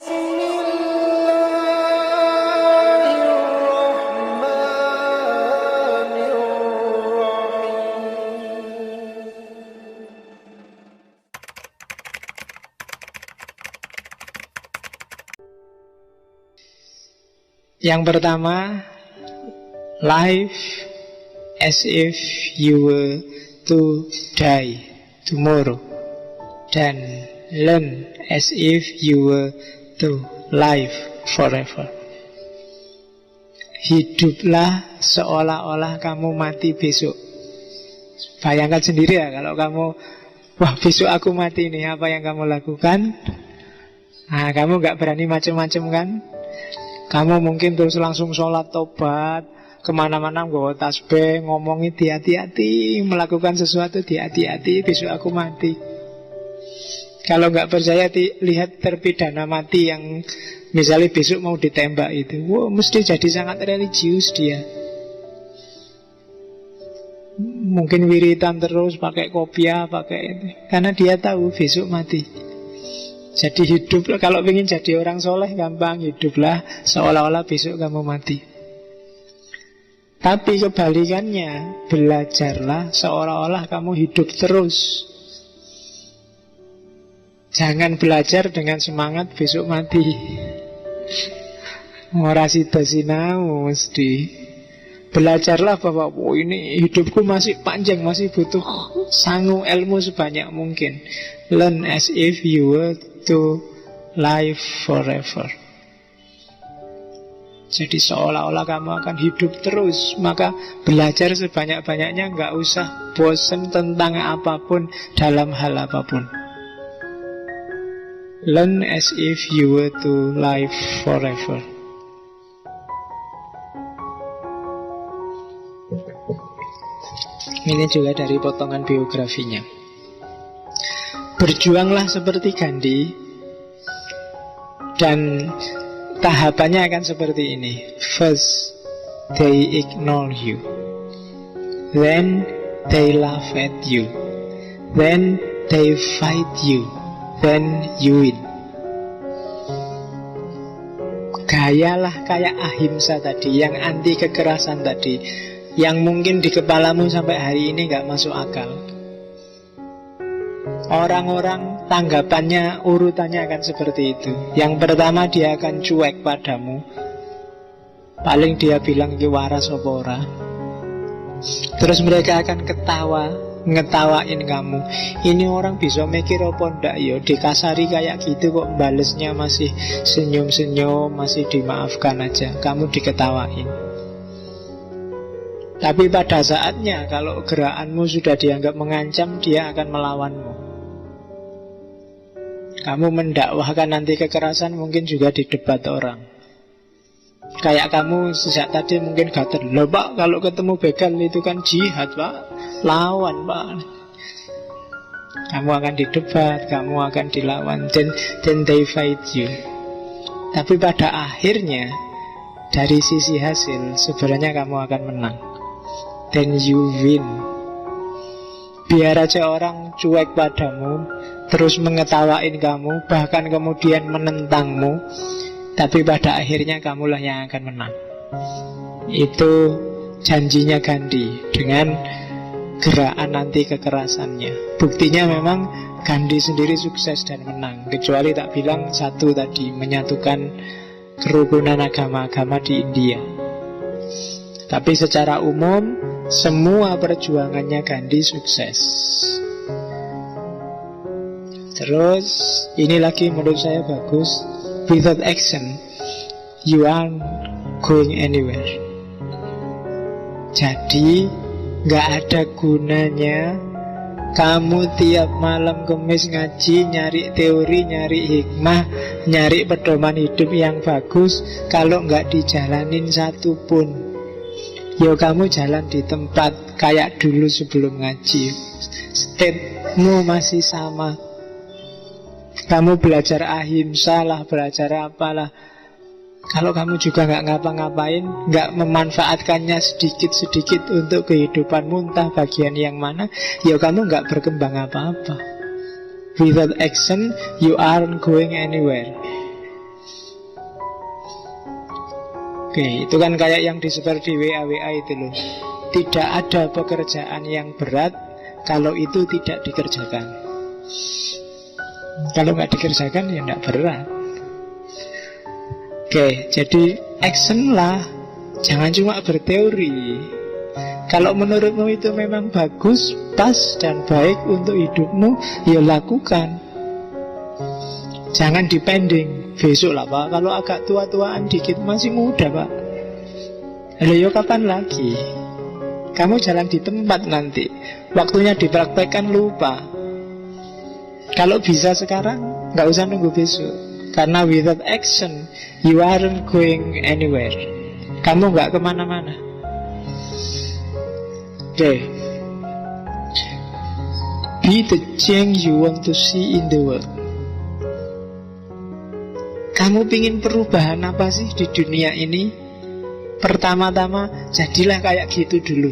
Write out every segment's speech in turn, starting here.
Yang pertama, live as if you were to die tomorrow, dan learn as if you were to live forever. Hiduplah seolah-olah kamu mati besok. Bayangkan sendiri ya, kalau kamu, wah besok aku mati nih, apa yang kamu lakukan? Nah, kamu gak berani macam-macam kan? Kamu mungkin terus langsung sholat tobat, kemana-mana bawa tasbih, ngomongin hati-hati, melakukan sesuatu hati-hati, besok aku mati. Kalau nggak percaya, lihat terpidana mati yang misalnya besok mau ditembak itu. Wah, mesti jadi sangat religius dia. Mungkin wiritan terus, pakai kopiah, pakai itu, karena dia tahu besok mati. Jadi hiduplah, kalau ingin jadi orang soleh gampang, hiduplah seolah-olah besok kamu mati. Tapi kebalikannya, belajarlah seolah-olah kamu hidup terus. Jangan belajar dengan semangat besok mati. Ora sida sinau mesti. Belajarlah bahwa ini hidupku masih panjang, masih butuh sangu ilmu sebanyak mungkin. Learn as if you were to live forever. Jadi seolah-olah kamu akan hidup terus. Maka belajar sebanyak-banyaknya, nggak usah bosan tentang apapun, dalam hal apapun. Learn as if you were to live forever. Ini juga dari potongan biografinya. Berjuanglah seperti Gandhi, dan tahapannya akan seperti ini. First, they ignore you. Then, they laugh at you. Then, they fight you. Then, you win. Gayalah kayak ahimsa tadi, yang anti kekerasan tadi, yang mungkin di kepalamu sampai hari ini gak masuk akal. Orang-orang tanggapannya, urutannya akan seperti itu. Yang pertama, dia akan cuek padamu. Paling dia bilang ki waras apa ora. Terus mereka akan ketawa, ngetawain kamu. Ini orang bisa mikir apa ndak ya, dikasari kayak gitu kok balesnya masih senyum-senyum, masih dimaafkan aja. Kamu diketawain. Tapi pada saatnya, kalau gerakanmu sudah dianggap mengancam, dia akan melawanmu. Kamu mendakwahkan anti kekerasan, mungkin juga di debat orang. Kayak kamu sejak tadi mungkin gatel, loh pak, kalau ketemu begal itu kan jihad pak, lawan pak. Kamu akan didebat, kamu akan dilawan, then they fight you. Tapi pada akhirnya, dari sisi hasil, sebenarnya kamu akan menang. Then you win. Biar aja orang cuek padamu, terus mengetawain kamu, bahkan kemudian menentangmu, tapi pada akhirnya kamulah yang akan menang. Itu janjinya Gandhi dengan gerakan anti kekerasannya. Buktinya memang Gandhi sendiri sukses dan menang, kecuali tak bilang satu tadi, menyatukan kerukunan agama-agama di India. Tapi secara umum, semua perjuangannya Gandhi sukses. Terus ini lagi menurut saya bagus. Without action, you aren't going anywhere. Jadi gak ada gunanya kamu tiap malam Kemis ngaji, nyari teori, nyari hikmah, nyari pedoman hidup yang bagus, kalau gak dijalanin satu pun. Yo kamu jalan di tempat kayak dulu sebelum ngaji. Stepmu masih sama. Kamu belajar ahimsa lah, belajar apalah. Kalau kamu juga gak ngapa-ngapain, gak memanfaatkannya sedikit-sedikit untuk kehidupanmu, entah bagian yang mana, ya kamu gak berkembang apa-apa. Without action, you aren't going anywhere. Oke, itu kan kayak yang disebar di WA-WA itu loh. Tidak ada pekerjaan yang berat kalau itu tidak dikerjakan. Kalau nggak dikerjakan ya nggak berat. Oke, jadi action lah. Jangan cuma berteori. Kalau menurutmu itu memang bagus, pas dan baik untuk hidupmu, ya lakukan. Jangan dipending. Besok lah Pak, kalau agak tua-tuaan dikit, masih muda Pak. Halo, yo kapan lagi? Kamu jalan di tempat nanti. Waktunya dipraktekkan lupa. Kalau bisa sekarang, nggak usah nunggu besok. Karena without action, you aren't going anywhere. Kamu nggak kemana-mana. Oke. Be the change you want to see in the world. Kamu pingin perubahan apa sih di dunia ini? Pertama-tama, jadilah kayak gitu dulu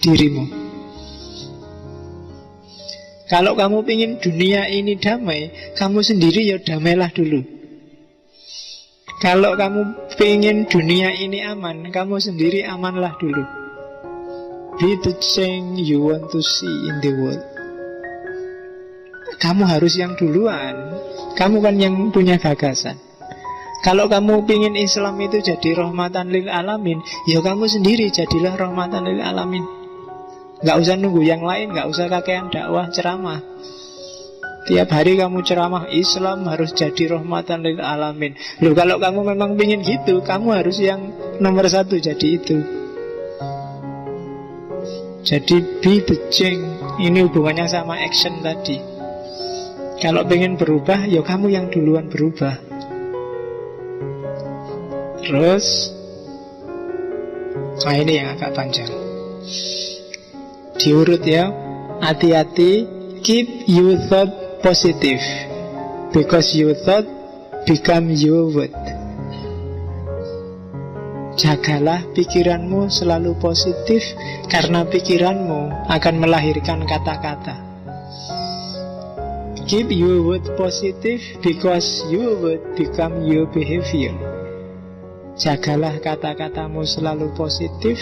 dirimu. Kalau kamu pingin dunia ini damai, kamu sendiri ya damailah dulu. Kalau kamu pingin dunia ini aman, kamu sendiri amanlah dulu. Be the change you want to see in the world. Kamu harus yang duluan. Kamu kan yang punya gagasan. Kalau kamu pingin Islam itu jadi rahmatan lil alamin, ya kamu sendiri jadilah rahmatan lil alamin. Gak usah nunggu yang lain, gak usah kakean dakwah ceramah. Tiap hari kamu ceramah Islam harus jadi rahmatan lil alamin. Loh, kalau kamu memang pingin gitu, kamu harus yang nomor satu jadi itu. Jadi be the change. Ini hubungannya sama action tadi. Kalau pengen berubah, ya kamu yang duluan berubah. Terus, nah ini yang agak panjang. Diurut ya. Hati-hati. Keep your thought positive, because your thought become your word. Jagalah pikiranmu selalu positif, karena pikiranmu akan melahirkan kata-kata. Keep your word positive, because your word become your behavior. Jagalah kata-katamu selalu positif,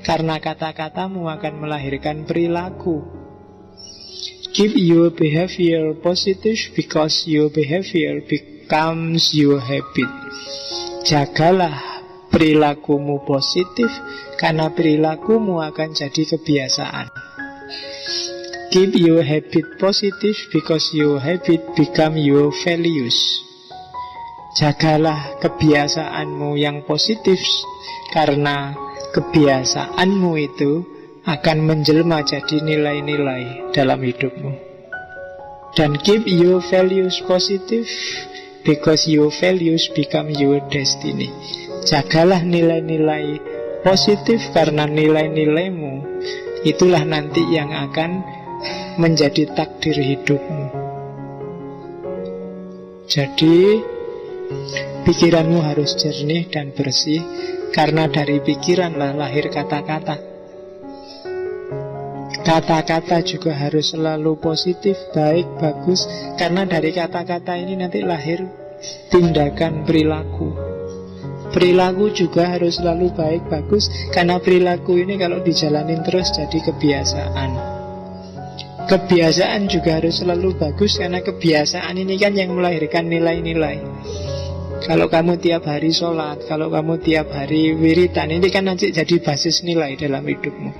karena kata-katamu akan melahirkan perilaku. Keep your behavior positive, because your behavior becomes your habit. Jagalah perilakumu positif, karena perilakumu akan jadi kebiasaan. Keep your habit positive, because your habit become your values. Jagalah kebiasaanmu yang positif, karena kebiasaanmu itu akan menjelma jadi nilai-nilai dalam hidupmu. Dan keep your values positive, because your values become your destiny. Jagalah nilai-nilai positif, karena nilai-nilaimu itulah nanti yang akan menjadi takdir hidupmu. Jadi pikiranmu harus jernih dan bersih, karena dari pikiranlah lahir kata-kata. Kata-kata juga harus selalu positif, baik, bagus, karena dari kata-kata ini nanti lahir tindakan perilaku. Perilaku juga harus selalu baik, bagus, karena perilaku ini kalau dijalanin terus jadi kebiasaan. Kebiasaan juga harus selalu bagus, karena kebiasaan ini kan yang melahirkan nilai-nilai. Kalau kamu tiap hari sholat, kalau kamu tiap hari wiritan, ini kan nanti jadi basis nilai dalam hidupmu.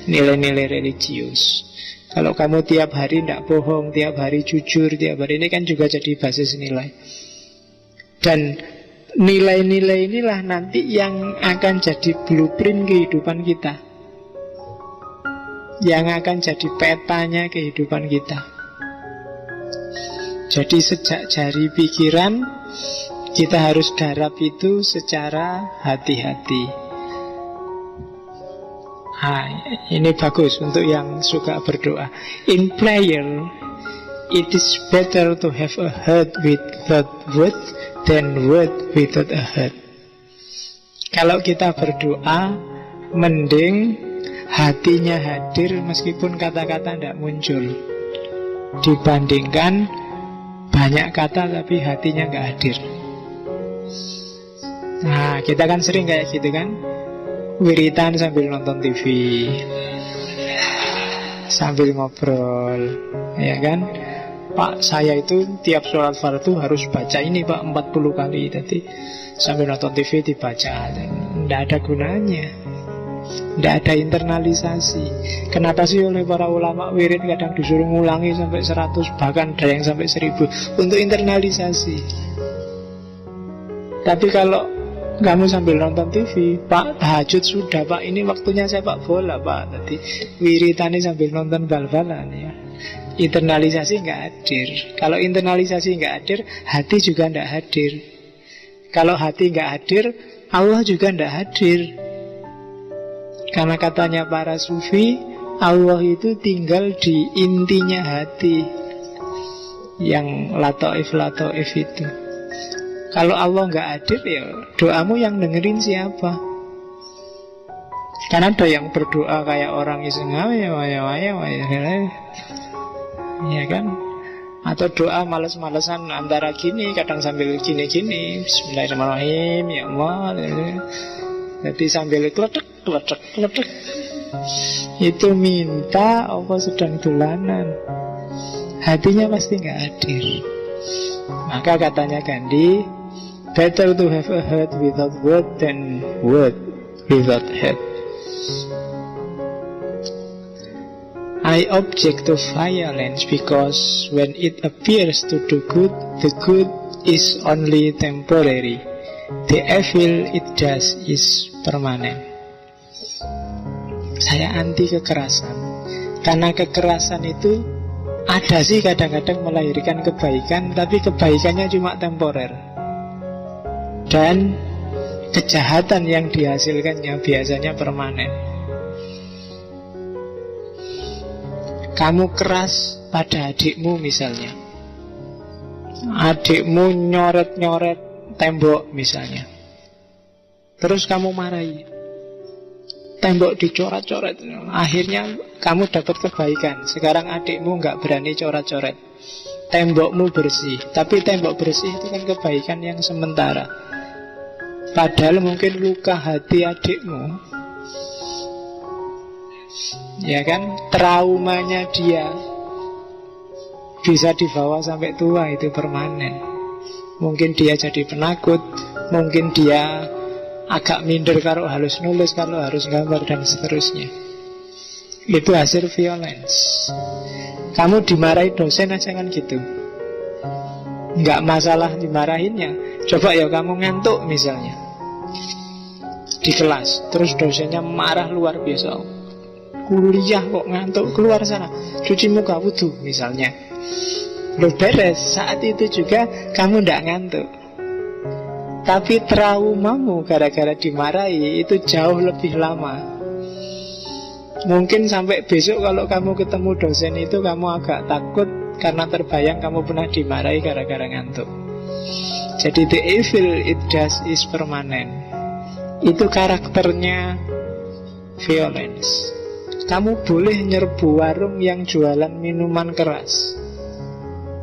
Nilai-nilai religius. Kalau kamu tiap hari tidak bohong, tiap hari jujur, tiap hari ini kan juga jadi basis nilai. Dan nilai-nilai inilah nanti yang akan jadi blueprint kehidupan kita, yang akan jadi petanya kehidupan kita. Jadi sejak jari pikiran, kita harus garap itu secara hati-hati. Ini bagus untuk yang suka berdoa. In prayer, it is better to have a heart without word than word without a heart. Kalau kita berdoa, mending hatinya hadir meskipun kata-kata tidak muncul, dibandingkan banyak kata tapi hatinya nggak hadir. Nah, kita kan sering kayak gitu kan, wiritan sambil nonton TV, sambil ngobrol, ya kan. Pak, saya itu tiap sholat fardu harus baca ini Pak 40 kali. Jadi sambil nonton TV dibaca. Tidak ada gunanya, tidak ada internalisasi. Kenapa sih oleh para ulama wirid kadang disuruh ngulangi sampai 100, bahkan ada yang sampai 1000, untuk internalisasi. Tapi kalau kamu sambil nonton TV, Pak tahajud sudah Pak, ini waktunya sepak bola Pak. Tadi wiritani sambil nonton bal-balan ya. Internalisasi nggak hadir. Kalau internalisasi nggak hadir, hati juga nggak hadir. Kalau hati nggak hadir, Allah juga nggak hadir. Karena katanya para sufi, Allah itu tinggal di intinya hati, yang latoif itu. Kalau Allah nggak hadir, ya doamu yang dengerin siapa? Karena ada yang berdoa kayak orang iseng, ya kan? Atau doa males-malesan antara gini, kadang sambil gini-gini, Bismillahirrahmanirrahim, ya Allah. Jadi sambil kletek. Itu minta Allah sedang dolanan, hatinya pasti nggak hadir. Maka katanya Gandhi, better to have a heart without word than word without head. I object to violence because when it appears to do good, the good is only temporary. The evil it does is permanent. Saya anti kekerasan, karena kekerasan itu ada sih kadang-kadang melahirkan kebaikan, tapi kebaikannya cuma temporer. Dan kejahatan yang dihasilkannya biasanya permanen. Kamu keras pada adikmu misalnya, adikmu nyoret-nyoret tembok misalnya, terus kamu marahi, tembok dicoret-coret, akhirnya kamu dapat kebaikan. Sekarang adikmu nggak berani coret-coret, tembokmu bersih. Tapi tembok bersih itu kan kebaikan yang sementara. Padahal mungkin luka hati adikmu, ya kan, traumanya dia bisa dibawa sampai tua, itu permanen. Mungkin dia jadi penakut, mungkin dia agak minder kalau harus nulis, kalau harus gambar, dan seterusnya. Itu hasil violence. Kamu dimarahi dosen aja kan gitu, nggak masalah dimarahinnya. Coba ya kamu ngantuk misalnya di kelas, terus dosennya marah luar biasa, kuliah kok ngantuk, keluar sana, cuci muka, wudhu misalnya. Loh, beres. Saat itu juga kamu ndak ngantuk, tapi traumamu gara-gara dimarahi itu jauh lebih lama. Mungkin sampai besok kalau kamu ketemu dosen itu kamu agak takut, karena terbayang kamu pernah dimarahi gara-gara ngantuk. Jadi the evil it does is permanent. Itu karakternya violence. Kamu boleh nyerbu warung yang jualan minuman keras,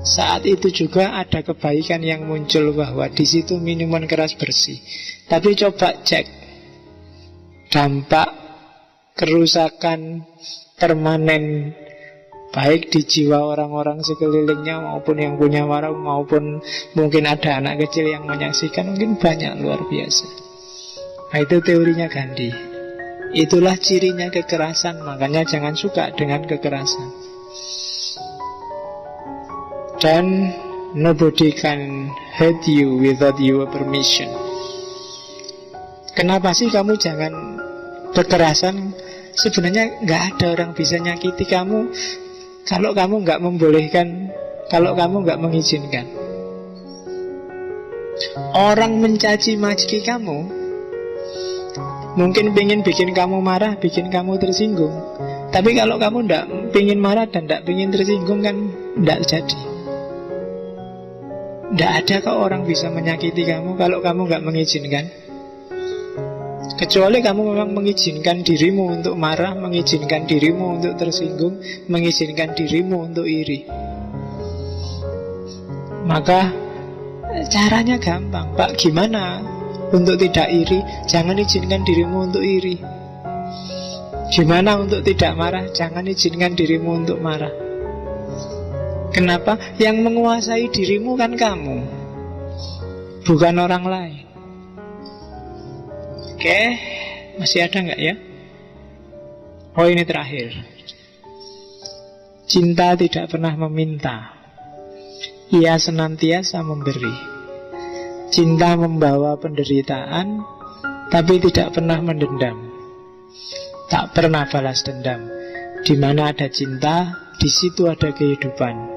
saat itu juga ada kebaikan yang muncul, bahwa di situ minuman keras bersih. Tapi coba cek dampak kerusakan permanen, baik di jiwa orang-orang sekelilingnya, maupun yang punya warung, maupun mungkin ada anak kecil yang menyaksikan, mungkin banyak, luar biasa. Nah, itu teorinya Gandhi. Itulah cirinya kekerasan. Makanya jangan suka dengan kekerasan. Dan nobody can hurt you without your permission. Kenapa sih kamu jangan kekerasan? Sebenarnya nggak ada orang bisa nyakiti kamu kalau kamu nggak membolehkan, kalau kamu nggak mengizinkan. Orang mencaci maki kamu mungkin pengen bikin kamu marah, bikin kamu tersinggung. Tapi kalau kamu ndak pengen marah dan ndak pengen tersinggung, kan ndak jadi. Ndak ada kok orang bisa menyakiti kamu kalau kamu nggak mengizinkan. Kecuali kamu memang mengizinkan dirimu untuk marah, mengizinkan dirimu untuk tersinggung, mengizinkan dirimu untuk iri. Maka caranya gampang, Pak. Gimana untuk tidak iri? Jangan izinkan dirimu untuk iri. Gimana untuk tidak marah? Jangan izinkan dirimu untuk marah. Kenapa? Yang menguasai dirimu kan kamu, bukan orang lain. Oke, masih ada nggak ya? Oh, ini terakhir. Cinta tidak pernah meminta, ia senantiasa memberi. Cinta membawa penderitaan, tapi tidak pernah mendendam, tak pernah balas dendam. Di mana ada cinta, di situ ada kehidupan.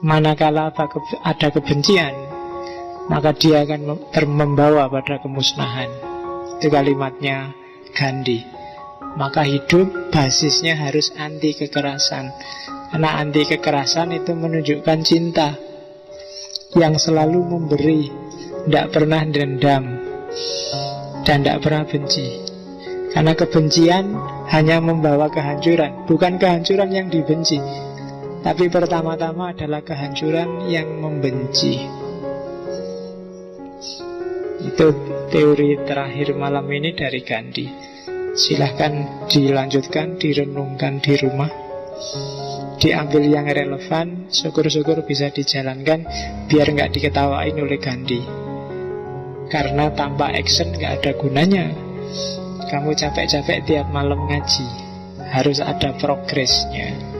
Manakala ada kebencian, maka dia akan membawa pada kemusnahan. Itu kalimatnya Gandhi. Maka hidup basisnya harus anti kekerasan. Karena anti kekerasan itu menunjukkan cinta yang selalu memberi, tidak pernah dendam, dan tidak pernah benci. Karena kebencian hanya membawa kehancuran. Bukan kehancuran yang dibenci, tapi pertama-tama adalah kehancuran yang membenci. Itu teori terakhir malam ini dari Gandhi. Silahkan dilanjutkan, direnungkan di rumah, diambil yang relevan. Syukur-syukur bisa dijalankan, biar nggak diketawain oleh Gandhi. Karena tanpa action nggak ada gunanya. Kamu capek-capek tiap malam ngaji, harus ada progresnya.